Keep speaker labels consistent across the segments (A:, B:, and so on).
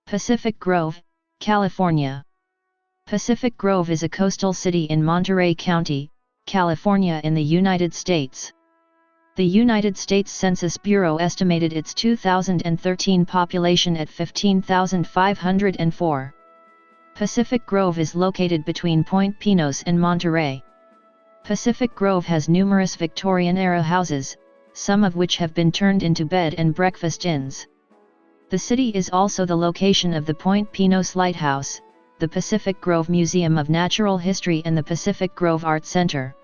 A: Pacific Grove, California. Pacific Grove is a coastal city in Monterey County, California in the United States. The United States Census Bureau estimated its 2013 population at 15,504. Pacific Grove is located between Point Pinos and Monterey. Pacific Grove has numerous Victorian-era houses, some of which have been turned into bed and breakfast inns. The city is also the location of the Point Pinos Lighthouse, the Pacific Grove Museum of Natural History and the Pacific Grove Art Center.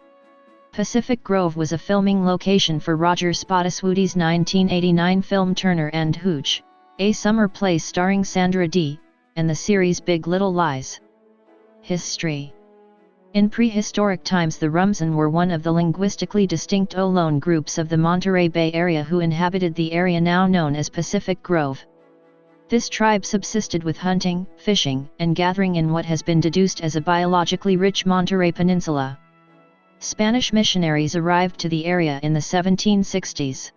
A: Pacific Grove was a filming location for Roger Spottiswoodie's 1989 film Turner and Hooch, a summer play starring Sandra Dee, and the series Big Little Lies. History. In prehistoric times, the Rumsen were one of the linguistically distinct Ohlone groups of the Monterey Bay Area who inhabited the area now known as Pacific Grove. This tribe subsisted with hunting, fishing, and gathering in what has been deduced as a biologically rich Monterey Peninsula. Spanish missionaries arrived to the area in the 1760s.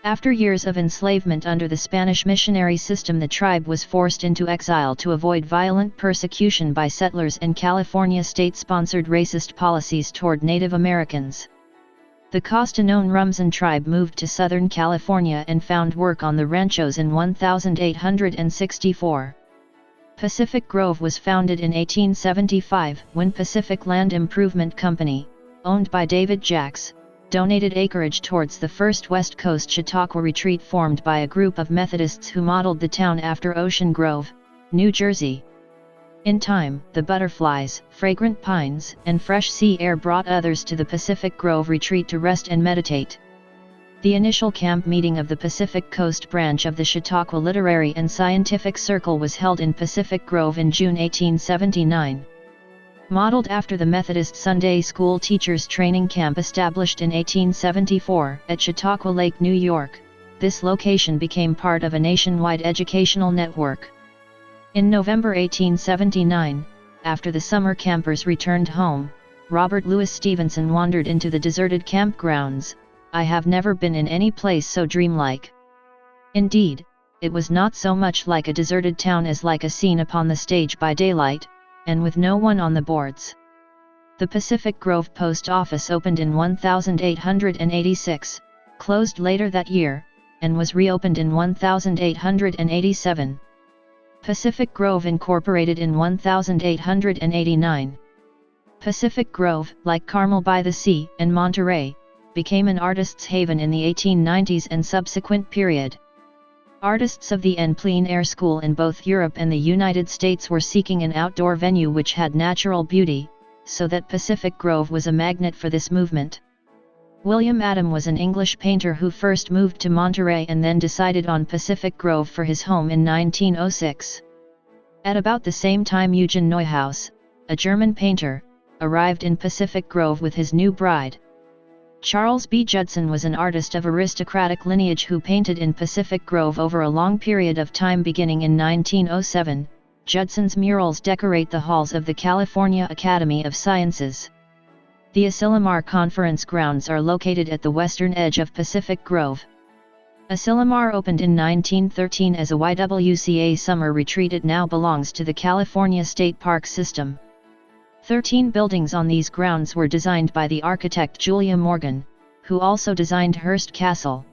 A: After years of enslavement under the Spanish missionary system, the tribe was forced into exile to avoid violent persecution by settlers and California state-sponsored racist policies toward Native Americans. The Costanoan Rumsen tribe moved to Southern California and found work on the ranchos in 1864. Pacific Grove was founded in 1875 when Pacific Land Improvement Company, owned by David Jacks, donated acreage towards the first West Coast Chautauqua retreat formed by a group of Methodists who modeled the town after Ocean Grove, New Jersey. In time, the butterflies, fragrant pines, and fresh sea air brought others to the Pacific Grove retreat to rest and meditate. The initial camp meeting of the Pacific Coast branch of the Chautauqua Literary and Scientific Circle was held in Pacific Grove in June 1879. Modeled after the Methodist Sunday School Teachers Training Camp established in 1874 at Chautauqua Lake, New York, this location became part of a nationwide educational network. In November 1879, after the summer campers returned home, Robert Louis Stevenson wandered into the deserted campgrounds. "I have never been in any place so dreamlike." Indeed, it was not so much like a deserted town as like a scene upon the stage by daylight, and with no one on the boards. The Pacific Grove Post Office opened in 1886, closed later that year, and was reopened in 1887. Pacific Grove incorporated in 1889. Pacific Grove, like Carmel by the Sea and Monterey, became an artist's haven in the 1890s and subsequent period. Artists of the en plein air school in both Europe and the United States were seeking an outdoor venue which had natural beauty, so that Pacific Grove was a magnet for this movement. William Adam was an English painter who first moved to Monterey and then decided on Pacific Grove for his home in 1906. At about the same time, Eugen Neuhaus, a German painter, arrived in Pacific Grove with his new bride. Charles B. Judson was an artist of aristocratic lineage who painted in Pacific Grove over a long period of time beginning in 1907. Judson's murals decorate the halls of the California Academy of Sciences. The Asilomar Conference Grounds are located at the western edge of Pacific Grove. Asilomar opened in 1913 as a YWCA summer retreat. It now belongs to the California State Park System. 13 buildings on these grounds were designed by the architect Julia Morgan, who also designed Hearst Castle.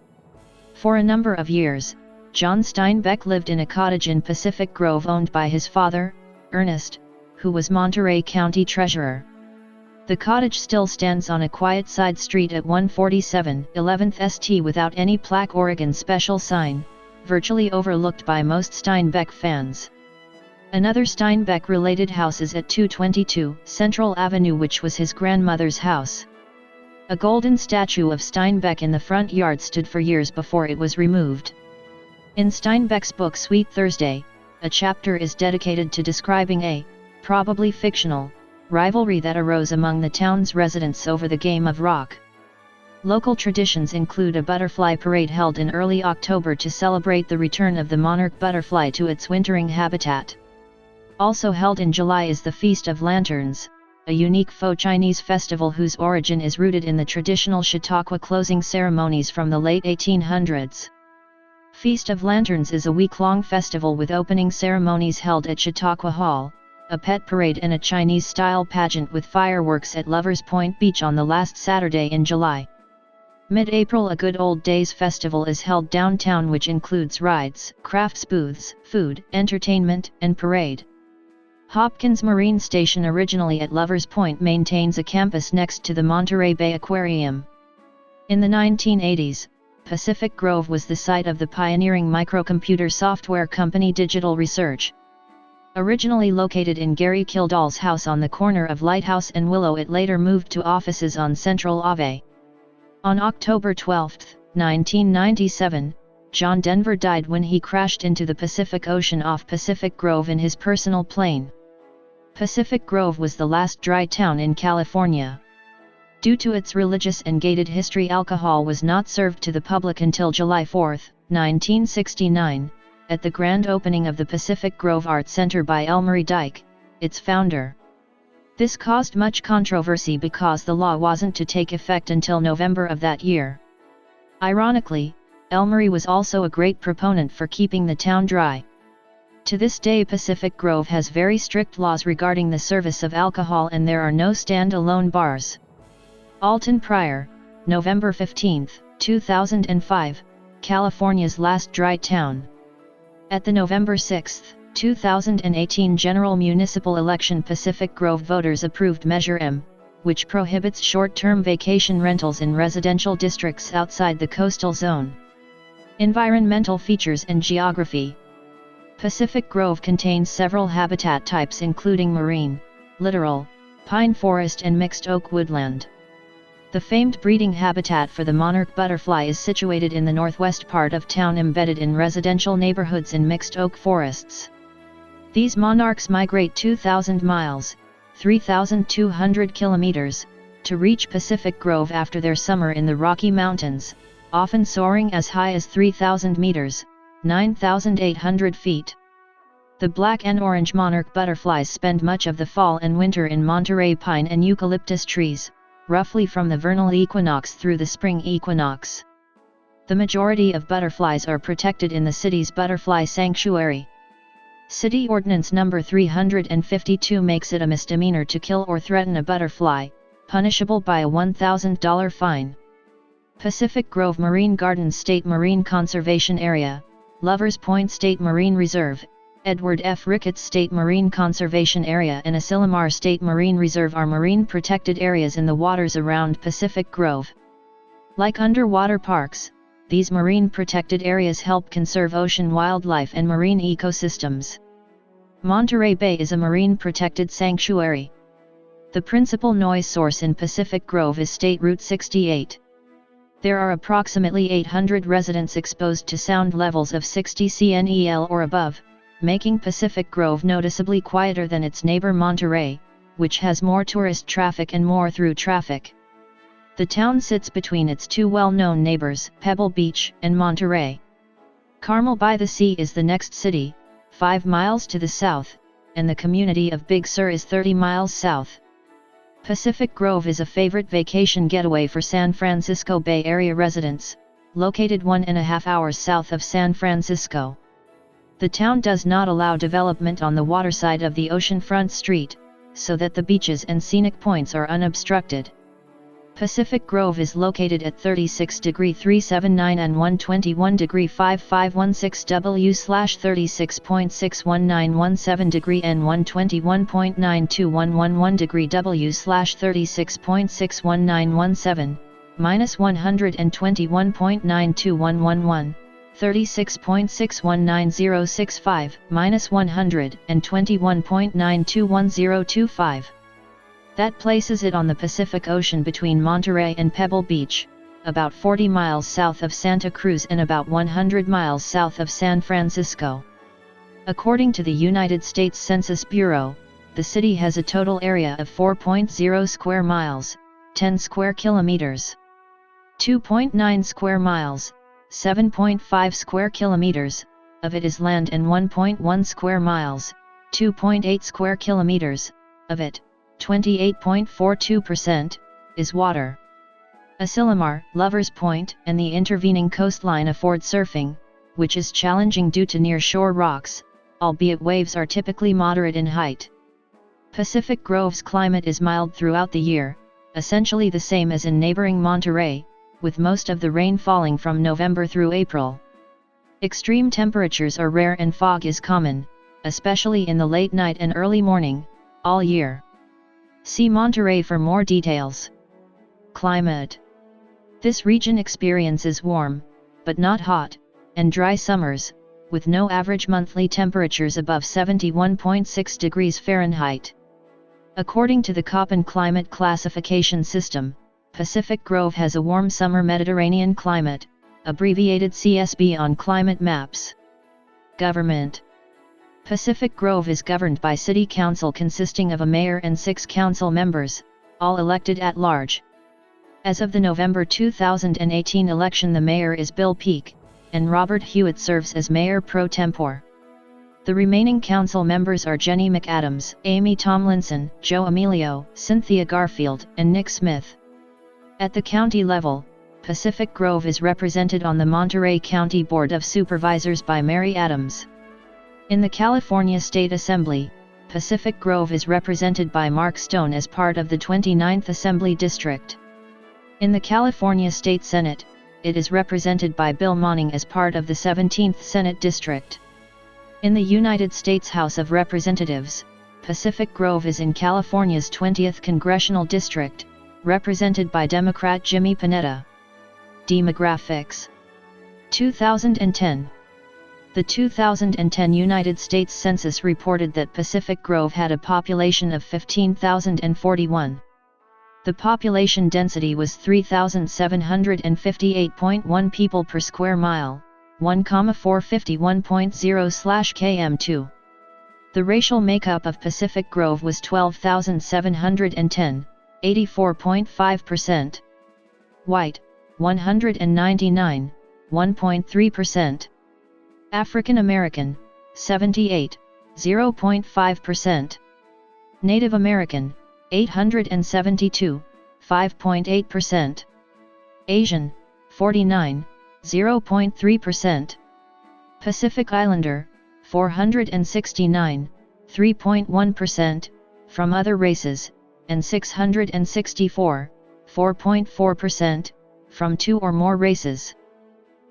A: For a number of years, John Steinbeck lived in a cottage in Pacific Grove owned by his father, Ernest, who was Monterey County Treasurer. The cottage still stands on a quiet side street at 147 11th St. without any plaque or Oregon special sign, virtually overlooked by most Steinbeck fans. Another Steinbeck-related house is at 222 Central Avenue, which was his grandmother's house. A golden statue of Steinbeck in the front yard stood for years before it was removed. In Steinbeck's book Sweet Thursday, a chapter is dedicated to describing a, probably fictional, rivalry that arose among the town's residents over the game of rock. Local traditions include a butterfly parade held in early October to celebrate the return of the monarch butterfly to its wintering habitat. Also held in July is the Feast of Lanterns, a unique faux Chinese festival whose origin is rooted in the traditional Chautauqua closing ceremonies from the late 1800s. Feast of Lanterns is a week-long festival with opening ceremonies held at Chautauqua Hall, a pet parade and a Chinese-style pageant with fireworks at Lovers Point Beach on the last Saturday in July. Mid-April, a Good Old Days festival is held downtown, which includes rides, crafts booths, food, entertainment, and parade. Hopkins Marine Station, originally at Lovers Point, maintains a campus next to the Monterey Bay Aquarium. In the 1980s, Pacific Grove was the site of the pioneering microcomputer software company Digital Research. Originally located in Gary Kildall's house on the corner of Lighthouse and Willow, it later moved to offices on Central Ave. On October 12, 1997, John Denver died when he crashed into the Pacific Ocean off Pacific Grove in his personal plane. Pacific Grove was the last dry town in California. Due to its religious and gated history, alcohol was not served to the public until July 4, 1969, at the grand opening of the Pacific Grove Art Center by Elmery Dyke, its founder. This caused much controversy because the law wasn't to take effect until November of that year. Ironically, Elmery was also a great proponent for keeping the town dry. To this day, Pacific Grove has very strict laws regarding the service of alcohol, and there are no stand-alone bars. Alton Pryor, November 15, 2005, California's last dry town. At the November 6, 2018 general municipal election, Pacific Grove voters approved Measure M, which prohibits short-term vacation rentals in residential districts outside the coastal zone. Environmental features and geography. Pacific Grove contains several habitat types, including marine, littoral, pine forest and mixed oak woodland. The famed breeding habitat for the monarch butterfly is situated in the northwest part of town, embedded in residential neighborhoods in mixed oak forests. These monarchs migrate 2,000 miles, 3,200 kilometers, to reach Pacific Grove after their summer in the Rocky Mountains, often soaring as high as 3,000 meters, 9,800 feet. The black and orange monarch butterflies spend much of the fall and winter in Monterey pine and eucalyptus trees, roughly from the vernal equinox through the spring equinox. The majority of butterflies are protected in the city's butterfly sanctuary. City Ordinance No. 352 makes it a misdemeanor to kill or threaten a butterfly, punishable by a $1,000 fine. Pacific Grove Marine Gardens State Marine Conservation Area, Lovers Point State Marine Reserve, Edward F. Ricketts State Marine Conservation Area and Asilomar State Marine Reserve are marine protected areas in the waters around Pacific Grove. Like underwater parks, these marine protected areas help conserve ocean wildlife and marine ecosystems. Monterey Bay is a marine protected sanctuary. The principal noise source in Pacific Grove is State Route 68. There are approximately 800 residents exposed to sound levels of 60 CNEL or above, making Pacific Grove noticeably quieter than its neighbor Monterey, which has more tourist traffic and more through traffic. The town sits between its two well-known neighbors, Pebble Beach and Monterey. Carmel by the Sea is the next city, 5 miles to the south, and the community of Big Sur is 30 miles south. Pacific Grove is a favorite vacation getaway for San Francisco Bay Area residents, located 1.5 hours south of San Francisco. The town does not allow development on the waterside of the oceanfront street, so that the beaches and scenic points are unobstructed. Pacific Grove is located at 36°379 and 121°5516 W/36.61917° and 121.92111° W/36.61917, -121.92111. 36.619065, -121.9211025. That places it on the Pacific Ocean between Monterey and Pebble Beach, about 40 miles south of Santa Cruz and about 100 miles south of San Francisco. According to the United States Census Bureau, the city has a total area of 4.0 square miles, 10 square kilometers. 2.9 square miles, 7.5 square kilometers, of it is land, and 1.1 square miles, 2.8 square kilometers, of it, 28.42%, is water. Asilomar, Lovers Point, and the intervening coastline afford surfing, which is challenging due to near-shore rocks, albeit waves are typically moderate in height. Pacific Grove's climate is mild throughout the year, essentially the same as in neighboring Monterey, with most of the rain falling from November through April. Extreme temperatures are rare and fog is common, especially in the late night and early morning, all year. See Monterey for more details. Climate. This region experiences warm, but not hot, and dry summers, with no average monthly temperatures above 71.6 degrees Fahrenheit. According to the Köppen climate classification system, Pacific Grove has a warm summer Mediterranean climate, abbreviated CSB on climate maps. Government. Pacific Grove is governed by City Council consisting of a mayor and 6 council members, all elected at large. As of the November 2018 election, the mayor is Bill Peake, and Robert Hewitt serves as mayor pro tempore. The remaining council members are Jenny McAdams, Amy Tomlinson, Joe Emilio, Cynthia Garfield, and Nick Smith. At the county level, Pacific Grove is represented on the Monterey County Board of Supervisors by Mary Adams. In the California State Assembly, Pacific Grove is represented by Mark Stone as part of the 29th Assembly District. In the California State Senate, it is represented by Bill Monning as part of the 17th Senate District. In the United States House of Representatives, Pacific Grove is in California's 20th Congressional District, represented by Democrat Jimmy Panetta. Demographics. 2010. The 2010 United States Census reported that Pacific Grove had a population of 15,041. The population density was 3,758.1 people per square mile, 1,451.0/km2. The racial makeup of Pacific Grove was 12,710, 84.5%. White, 199, 1.3%. African American, 78, 0.5%. Native American, 872, 5.8%. Asian, 49, 0.3%. Pacific Islander, 469, 3.1%, from other races, and 664, 4.4%, from 2 or more races.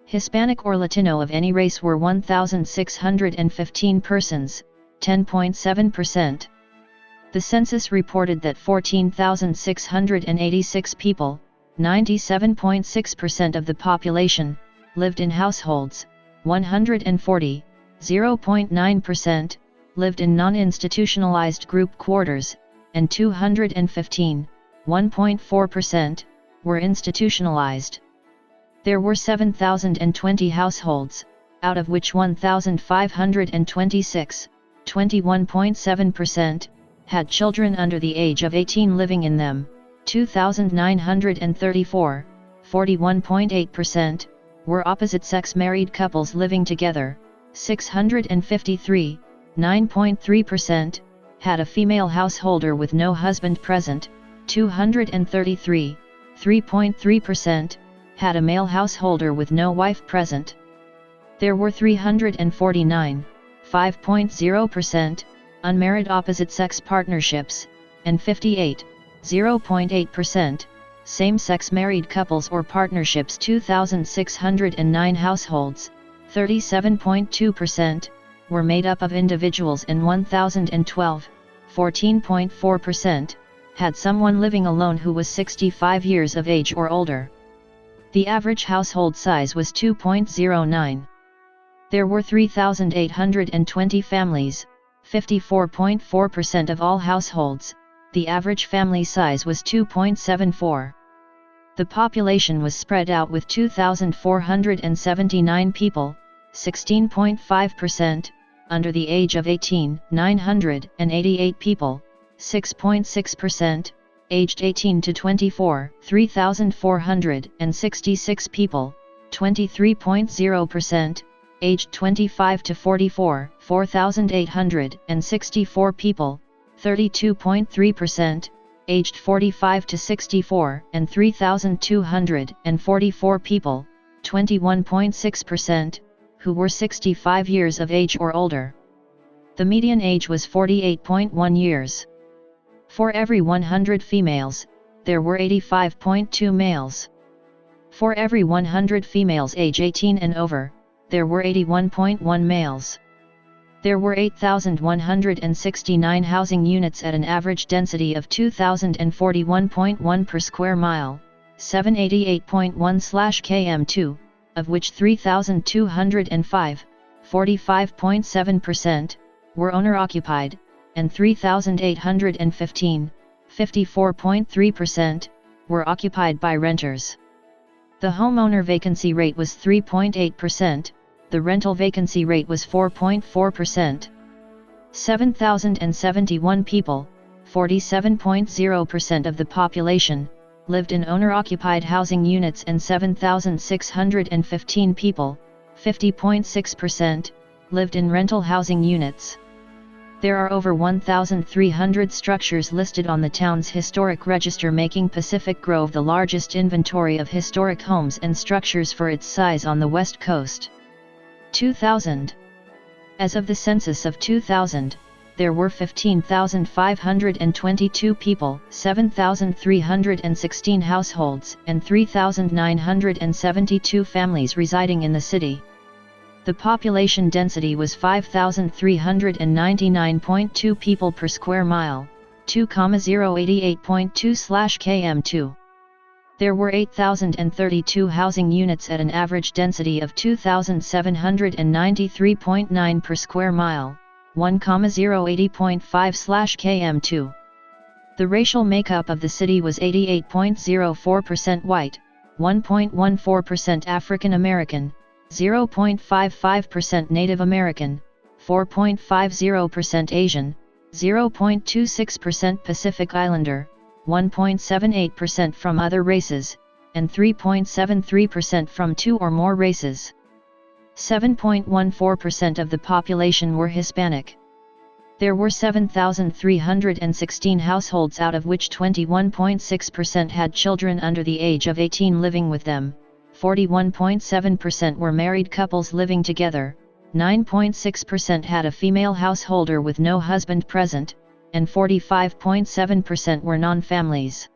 A: Hispanic or Latino of any race were 1,615 persons, 10.7%. The census reported that 14,686 people, 97.6% of the population, lived in households, 140, 0.9%, lived in non-institutionalized group quarters, and 215, 1.4%, were institutionalized. There were 7,020 households, out of which 1,526, 21.7%, had children under the age of 18 living in them, 2,934, 41.8%, were opposite-sex married couples living together, 653, 9.3%, had a female householder with no husband present, 233, 3.3%, had a male householder with no wife present. There were 349, 5.0%, unmarried opposite-sex partnerships, and 58, 0.8%, same-sex married couples or partnerships. 2,609 households, 37.2%, were made up of individuals, and 1,012, 14.4%, had someone living alone who was 65 years of age or older. The average household size was 2.09. There were 3,820 families, 54.4% of all households. The average family size was 2.74. The population was spread out with 2,479 people, 16.5%, under the age of 18, 988 people, 6.6%, aged 18 to 24, 3,466 people, 23.0%, aged 25 to 44, 4,864 people, 32.3%, aged 45 to 64, and 3,244 people, 21.6%, who were 65 years of age or older. The median age was 48.1 years. For every 100 females, there were 85.2 males. For every 100 females age 18 and over, there were 81.1 males. There were 8,169 housing units at an average density of 2,041.1 per square mile, 788.1/km2, of which 3,205, 45.7%, were owner-occupied, and 3,815, 54.3%, were occupied by renters. The homeowner vacancy rate was 3.8%, the rental vacancy rate was 4.4%. 7,071 people, 47.0% of the population, lived in owner-occupied housing units and 7,615 people, 50.6%, lived in rental housing units. There are over 1,300 structures listed on the town's historic register, making Pacific Grove the largest inventory of historic homes and structures for its size on the West Coast. 2000. As of the census of 2000, there were 15,522 people, 7,316 households, and 3,972 families residing in the city. The population density was 5,399.2 people per square mile, 2,088.2/km2. There were 8,032 housing units at an average density of 2,793.9 per square mile, 1,080.5/km2. The racial makeup of the city was 88.04% white, 1.14% African American, 0.55% Native American, 4.50% Asian, 0.26% Pacific Islander, 1.78% from other races, and 3.73% from two or more races. 7.14% of the population were Hispanic. There were 7,316 households, out of which 21.6% had children under the age of 18 living with them, 41.7% were married couples living together, 9.6% had a female householder with no husband present, and 45.7% were non-families.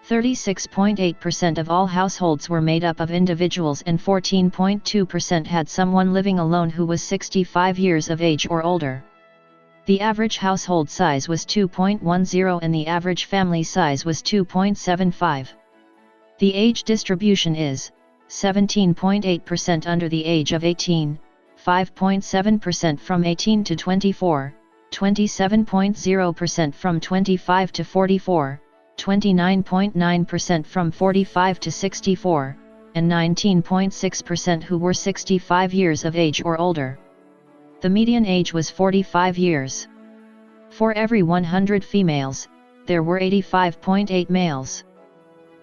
A: 36.8% of all households were made up of individuals, and 14.2% had someone living alone who was 65 years of age or older. The average household size was 2.10 and the average family size was 2.75. The age distribution is 17.8% under the age of 18, 5.7% from 18 to 24, 27.0% from 25 to 44, 29.9% from 45 to 64, and 19.6% who were 65 years of age or older. The median age was 45 years. For every 100 females, there were 85.8 males.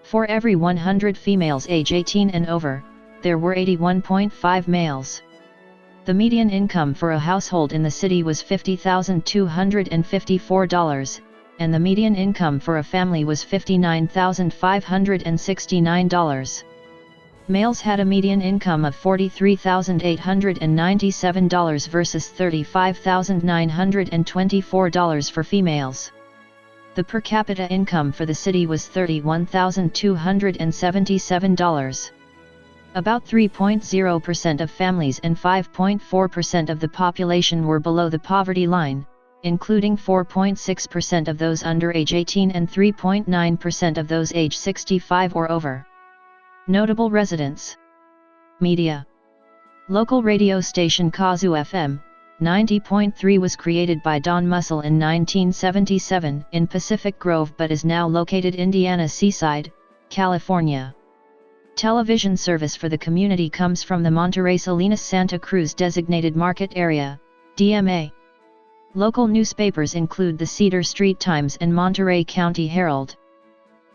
A: For every 100 females age 18 and over, there were 81.5 males. The median income for a household in the city was $50,254, and the median income for a family was $59,569. Males had a median income of $43,897 versus $35,924 for females. The per capita income for the city was $31,277. About 3.0% of families and 5.4% of the population were below the poverty line, including 4.6% of those under age 18 and 3.9% of those age 65 or over. Notable residents. Media. Local radio station Kazoo FM 90.3 was created by Don Mussel in 1977 in Pacific Grove but is now located Indiana Seaside, California. Television service for the community comes from the Monterey Salinas Santa Cruz Designated Market Area, DMA. Local newspapers include the Cedar Street Times and Monterey County Herald.